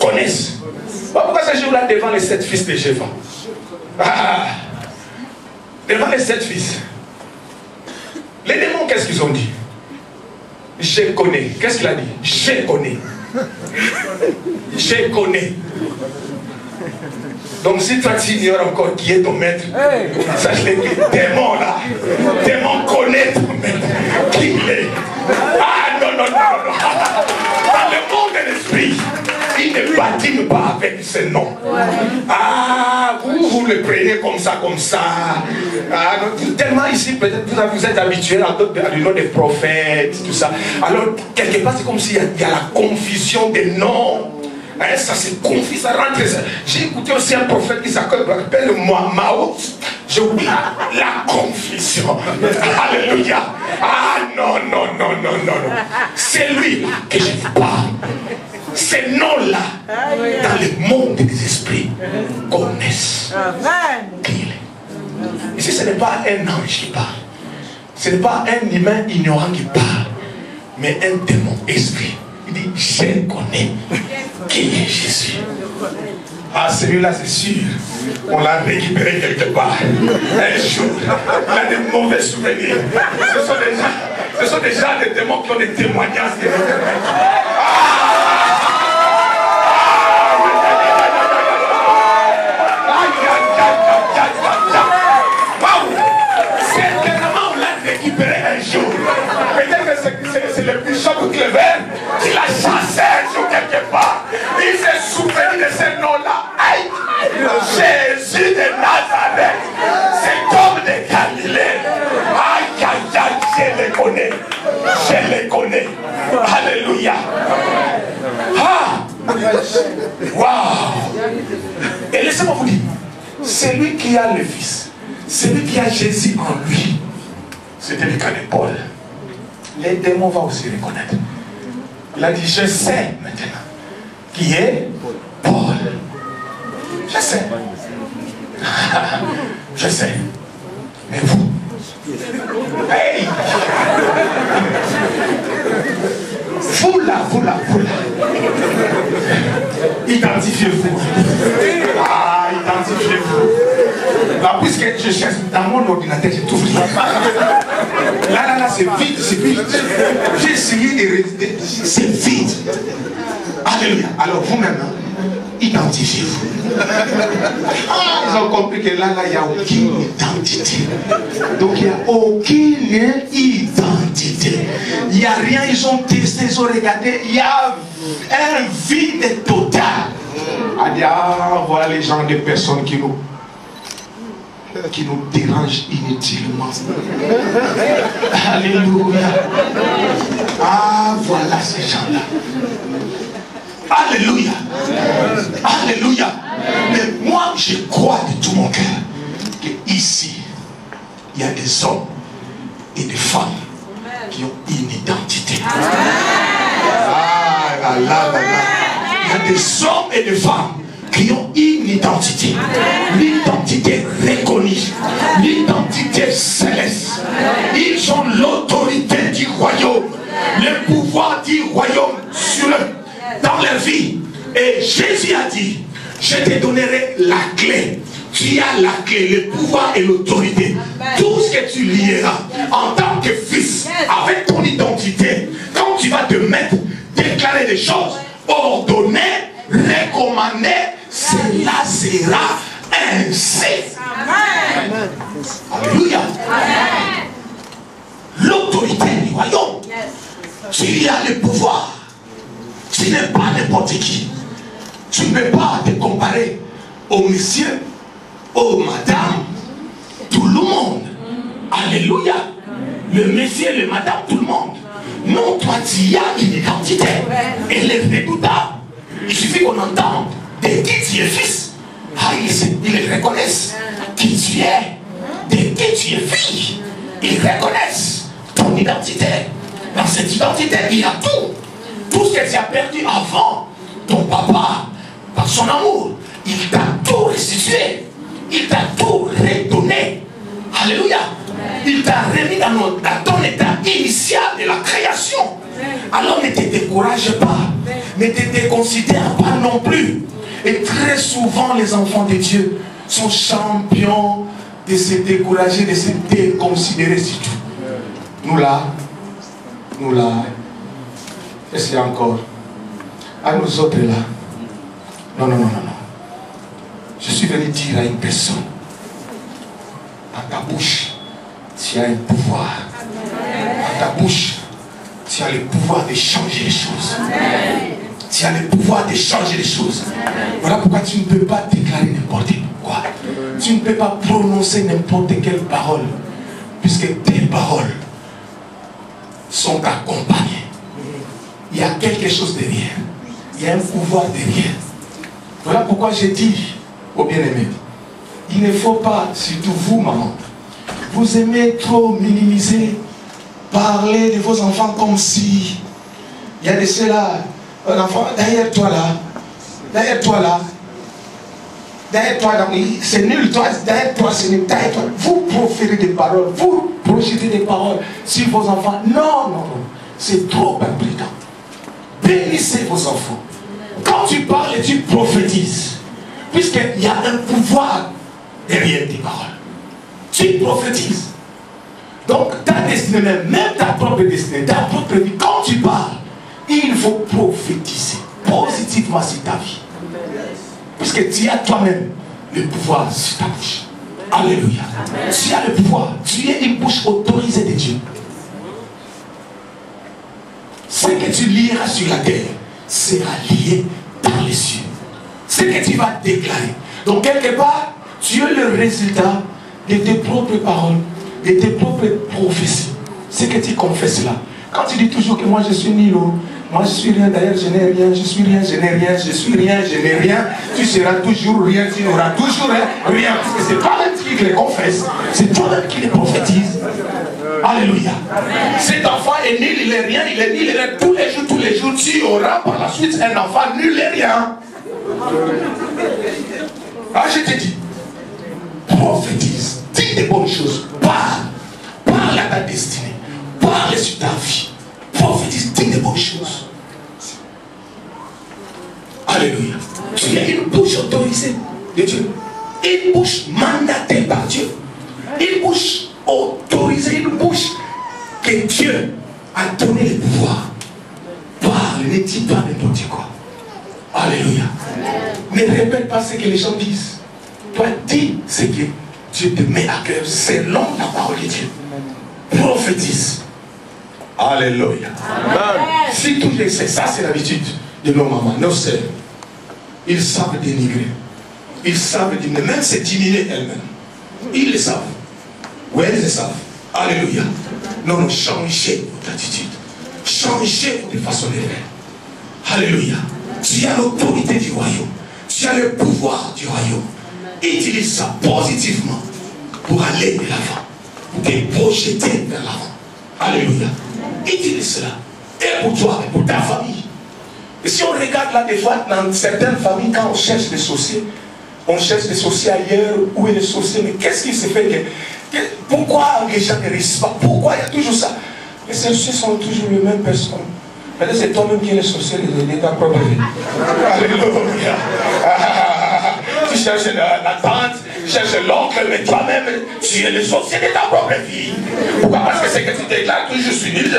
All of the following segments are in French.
connaissent. Pourquoi ce jour-là, devant les 7 fils de Jéva, devant les 7 fils, les démons, qu'est-ce qu'ils ont dit? Je connais. Qu'est-ce qu'il a dit? Je connais. Je connais. Donc si toi tu ignores encore qui est ton maître, sache que démon là, démon connaît ton maître. Qui il est? Ah non, non, non, non. Dans le monde de l'esprit, il ne badine pas avec ce nom. Ah, vous le prenez comme ça, comme ça. Ah, tellement ici, peut-être vous êtes habitués à du nom des prophètes, tout ça. Alors, quelque part, c'est comme s'il y a la confusion des noms. Hein, ça se confie, ça rentre. J'ai écouté aussi un prophète qui s'appelle Mao. Je oublie la confusion. Alléluia. Ah non, non, non, non, non, non. C'est lui que je vous parle. Ces noms-là, dans le monde des esprits, connaissent qui il est. Ici, ce n'est pas un ange qui parle. Ce n'est pas un humain ignorant qui parle. Mais un démon esprit. Il dit, je connais qui est Jésus. Ah, celui-là, c'est sûr. On l'a récupéré quelque part. Un jour, il a des mauvais souvenirs. Ce sont déjà des démons qui ont des témoignages. Certainement, on l'a récupéré un jour. Peut-être que c'est le bishop Clever qui l'a chassé un jour quelque part. Il s'est souvenu de ce nom-là. Jésus de Nazareth, cet homme de Galilée. Aïe, aïe, aïe, je le connais. Je le connais. Alléluia. Ah, waouh. Et laissez-moi vous dire, celui qui a le Fils, celui qui a Jésus en lui, c'était le cas de Paul. Les démons vont aussi reconnaître. Il a dit, je sais maintenant qui est Paul. Je sais. Je sais. Mais vous, hey! Vous là. Identifiez-vous. Ah, identifiez-vous. Là, puisque je cherche dans mon ordinateur, j'ai tout vu. Là, c'est vide, c'est vide. J'ai essayé de résister, c'est vide. Alléluia. Alors vous-même, identifiez-vous. Ah, ils ont compris que là, il n'y a aucune identité. Donc il n'y a aucune identité. Il n'y a rien, ils ont testé, ils ont regardé. Il y a un vide total. Ah, voilà les gens, des personnes qui nous dérangent inutilement. Alléluia. Ah, voilà ces gens-là. Alléluia. Alléluia. Mais moi, je crois de tout mon cœur qu'ici, il y a des hommes et des femmes qui ont une identité. Ah, là, là, là, là. Il y a des hommes et des femmes qui ont une identité. L'identité reconnue. L'identité céleste. Ils ont l'autorité du royaume. Le pouvoir du royaume sur eux. Dans leur vie. Et Jésus a dit, je te donnerai la clé. Tu as la clé, le pouvoir et l'autorité. Tout ce que tu lieras en tant que fils avec ton identité, quand tu vas te mettre, déclarer des choses, ordonner, recommander, cela sera ainsi. Amen. Alléluia. L'autorité du royaume. Tu as le pouvoir. Tu n'es pas n'importe qui. Tu ne peux pas te comparer au monsieur, au madame, tout le monde. Alléluia. Le monsieur, le madame, tout le monde. Non, toi, tu as une identité. Elle est redoutable. Il suffit qu'on entende de qui tu es fils. Ah, ils reconnaissent qui tu es. De qui tu es fille. Ils reconnaissent ton identité. Dans cette identité, il y a tout. Tout ce que tu as perdu avant, ton papa, par son amour, il t'a tout restitué. Il t'a tout redonné. Alléluia. Il t'a remis dans ton état initial de la création. Alors ne te décourage pas. Ne te déconsidère pas non plus. Et très souvent, les enfants de Dieu sont champions de se décourager, de se déconsidérer surtout. Nous là, est-ce qu'il y a encore? À nous autres là. Non. Je suis venu dire à une personne, dans ta bouche, tu as un pouvoir. Dans ta bouche, tu as le pouvoir de changer les choses. Tu as le pouvoir de changer les choses. Voilà pourquoi tu ne peux pas déclarer n'importe quoi. Tu ne peux pas prononcer n'importe quelle parole. Puisque tes paroles sont accompagnées. Il y a quelque chose derrière. Il y a un pouvoir derrière. Voilà pourquoi j'ai dit aux bien-aimés, il ne faut pas, surtout vous, maman, vous aimez trop minimiser, parler de vos enfants comme si il y a de cela, un enfant, derrière toi là, c'est nul, toi, derrière toi, c'est nul, derrière toi, vous proférez des paroles, vous projetez des paroles sur vos enfants. Non, c'est trop imprudent. Bénissez vos enfants. Quand tu parles et tu prophétises, puisqu'il y a un pouvoir derrière tes paroles, tu prophétises. Donc ta destinée, même ta propre destinée, ta propre vie, quand tu parles, il faut prophétiser positivement sur ta vie. Puisque tu as toi-même le pouvoir sur ta bouche. Alléluia. Tu as le pouvoir. Tu es une bouche autorisée de Dieu. Ce que tu liras sur la terre sera lié dans les cieux. Ce que tu vas déclarer. Donc quelque part, tu es le résultat de tes propres paroles, de tes propres prophéties. Ce que tu confesses là. Quand tu dis toujours que moi je suis nul, moi je suis rien, d'ailleurs je n'ai rien, je suis rien, je n'ai rien, je suis rien, je n'ai rien, tu seras toujours rien, tu n'auras toujours rien, parce que c'est toi-même qui les confesse, c'est toi-même qui les prophétise. Alléluia. Cet enfant est nul, il est rien, il est nul, il est tous les jours, tu auras par la suite un enfant nul et rien. Ah, je te dis, prophétise, dis des bonnes choses, parle à ta destinée, parle sur ta vie, prophétise, dis des bonnes choses. Alléluia. Tu as une bouche autorisée de Dieu, une bouche mandatée par Dieu, une bouche autorisée, une bouche que Dieu a donné le pouvoir. Parle, ne dis pas n'importe quoi. Alléluia. Ne répète pas ce que les gens disent. Toi, dis ce que Dieu te met à cœur selon la parole de Dieu. Prophétise. Alléluia. Si tout le sait, ça c'est l'habitude de nos mamans, nos sœurs. Ils savent dénigrer. Ils savent diminuer, même se diminuer elles-mêmes. Ils le savent. Oui, elles le savent. Alléluia. Non, changez votre attitude. Changez votre façon de faire. Alléluia. Tu as l'autorité du royaume. Tu as le pouvoir du royaume. Utilise ça positivement pour aller de l'avant. Pour te projeter vers l'avant. Alléluia. Utilise cela. Et pour toi, et pour ta famille. Et si on regarde là des fois, dans certaines familles, quand on cherche des sorciers, on cherche des sorciers ailleurs, où est le sorcier, mais qu'est-ce qui se fait pourquoi les gens ne réussissent pas? Pourquoi il y a toujours ça? Les sorciers sont toujours les mêmes personnes. Peut-être c'est toi-même qui es le sorcier de ta propre vie. Alléluia. Tu cherches la tante, tu cherches l'oncle, mais toi-même, tu es le sorcier de ta propre vie. Pourquoi? Parce que c'est que tu déclares que je suis nul.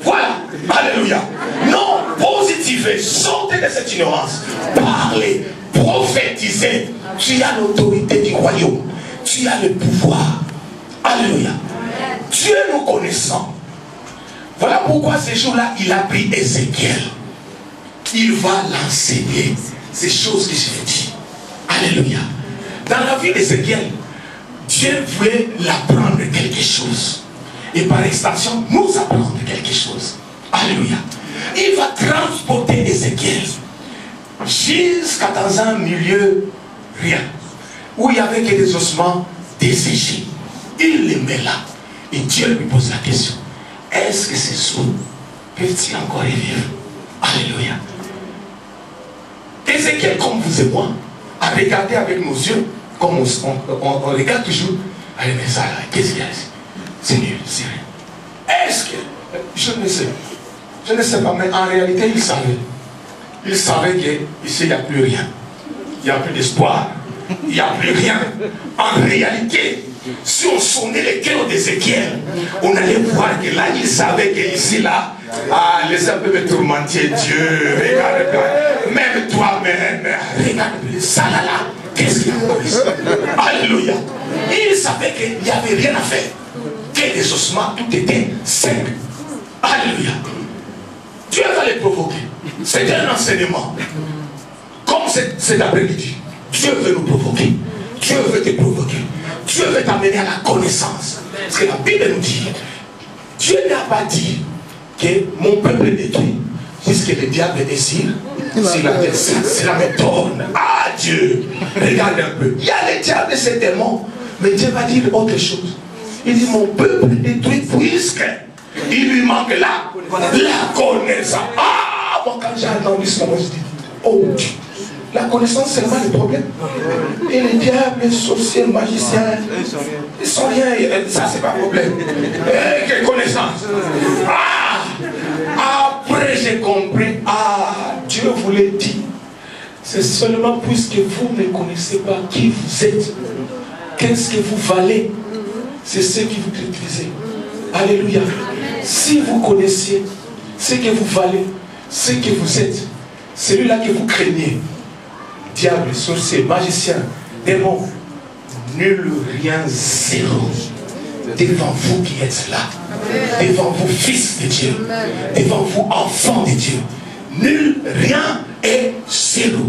Voilà. Alléluia. Non, positivez, sortez de cette ignorance. Parlez, prophétisez. Tu as l'autorité du royaume. Tu as le pouvoir. Alléluia. Dieu nous connaissant. Voilà pourquoi ces jours-là, il a pris Ézéchiel. Il va l'enseigner ces choses que je vous dis. Alléluia. Dans la vie d'Ézéchiel, Dieu voulait l'apprendre quelque chose. Et par extension, nous apprendre quelque chose. Alléluia. Il va transporter Ézéchiel jusqu'à dans un milieu rien. Où il n'y avait que des ossements desséchés. Il les met là. Et Dieu lui pose la question. Est-ce que ces os peuvent-ils encore revivre? Alléluia. Ézéchiel, comme vous et moi, a regardé avec nos yeux, comme on regarde toujours. Allez, mais ça, qu'est-ce qu'il y a ici? C'est nul, c'est rien. Est-ce que... Je ne sais pas, mais en réalité, il savait. Il savait qu'ici, il n'y a plus rien. Il n'y a plus d'espoir. Il n'y a plus rien. En réalité, si on sonnait le cœur d'Ézéchiel, on allait voir que là, il savait qu'ici, là, ah, laissez un peu me tourmenter, Dieu. Regarde, même toi-même, regarde ça là. Qu'est-ce qu'il y a ici? Alléluia. Il savait qu'il n'y avait rien à faire. Que les ossements, tout était sec. Alléluia. Dieu va les provoquer. C'est un enseignement. Comme cet après-midi, Dieu veut nous provoquer. Dieu veut te provoquer. Dieu veut t'amener à la connaissance. Parce que la Bible nous dit, Dieu n'a pas dit que mon peuple est détruit. Puisque le diable désire, cela me donne. Ah Dieu, regarde un peu. Il y a le diable, c'est démon. Mais Dieu va dire autre chose. Il dit, mon peuple est détruit puisque il lui manque la connaissance. Ah, moi quand j'ai entendu cela, moi je dis, oh Dieu. La connaissance, c'est seulement le problème. Et les diables, les sorciers, les magiciens, ils sont rien. Ça, c'est pas le problème. Quelle connaissance. Après, j'ai compris. Dieu vous l'a dit. C'est seulement puisque vous ne connaissez pas qui vous êtes, qu'est-ce que vous valez, c'est ce qui vous critiquez. Alléluia. Si vous connaissiez ce que vous valez, ce que vous êtes, celui-là que vous craignez, diable, sorcier, magicien, démon, nul, rien, zéro. Devant vous qui êtes là, devant vous fils de Dieu, devant vous enfants de Dieu, nul, rien et zéro.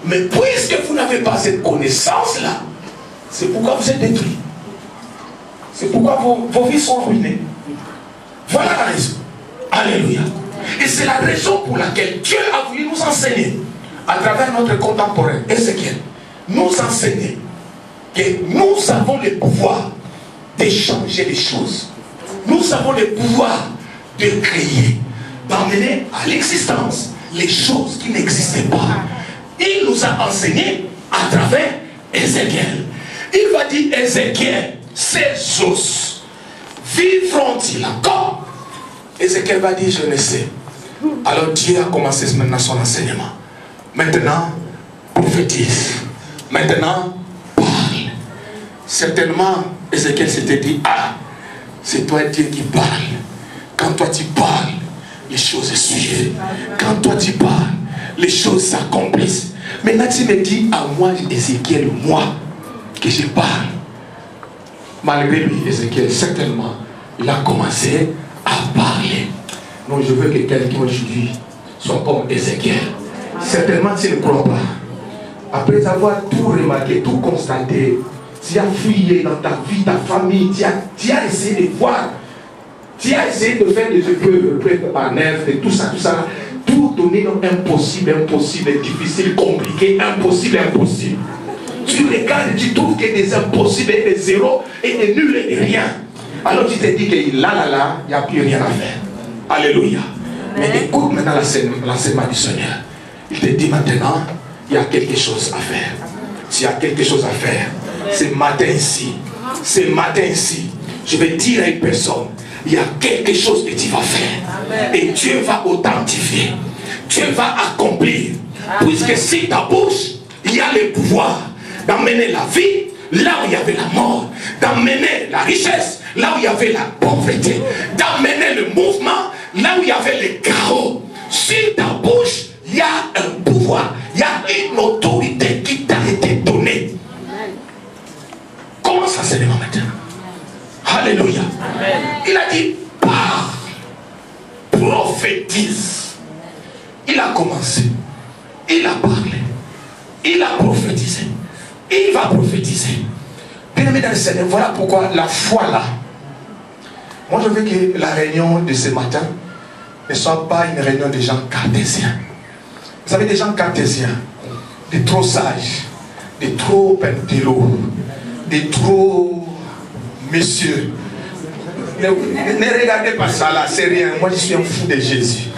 Mais puisque vous n'avez pas cette connaissance-là, c'est pourquoi vous êtes détruits. C'est pourquoi vos vies sont ruinées. Voilà la raison. Alléluia. Et c'est la raison pour laquelle Dieu a voulu nous enseigner à travers notre contemporain, Ézéchiel, nous enseigner que nous avons le pouvoir de changer les choses. Nous avons le pouvoir de créer, d'emmener à l'existence les choses qui n'existaient pas. Il nous a enseigné à travers Ézéchiel. Il va dire, Ézéchiel, ces os vivront-ils encore? Ézéchiel va dire, je ne sais. Alors Dieu a commencé maintenant son enseignement. Maintenant, prophétise. Maintenant, parle. Certainement, Ézéchiel s'était dit, c'est toi Dieu qui parle. Quand toi tu parles, les choses suivent. Quand toi tu parles, les choses s'accomplissent. Maintenant tu me dis à moi, Ézéchiel, moi, que je parle. Malgré lui, Ézéchiel, certainement, il a commencé à parler. Donc je veux que quelqu'un aujourd'hui soit comme Ézéchiel. Certainement tu ne crois pas. Après avoir tout remarqué, tout constaté, tu as fouillé dans ta vie, ta famille, tu as essayé de voir, tu as essayé de faire des épreuves par nerfs, et tout ça, tout donner donc impossible, difficile, compliqué, impossible. Tu regardes et tu trouves que des impossibles et des zéros et des nuls et des rien. Alors tu te dis que là, il n'y a plus rien à faire. Alléluia. Mais écoute maintenant l'enseignement du Seigneur. Il te dit maintenant, il y a quelque chose à faire. S'il y a quelque chose à faire, ce matin ici, je vais dire à une personne, il y a quelque chose que tu vas faire. Et Dieu va authentifier. Dieu va accomplir. Puisque si ta bouche, il y a le pouvoir d'emmener la vie là où il y avait la mort, d'emmener la richesse là où il y avait la pauvreté, d'emmener le mouvement là où il y avait le chaos. Sur ta bouche, il y a un pouvoir, il y a une autorité qui t'a été donnée. Comment ça se démarre maintenant? Alléluia. Il a dit, parle, prophétise. Il a commencé, il a parlé, il a prophétisé, il va prophétiser. Bien-aimés dans le Seigneur, voilà pourquoi la foi là. Moi je veux que la réunion de ce matin ne soit pas une réunion de gens cartésiens. Vous savez, des gens cartésiens, des trop sages, des trop intello, des trop messieurs. Ne regardez pas ça là, c'est rien. Moi je suis un fou de Jésus.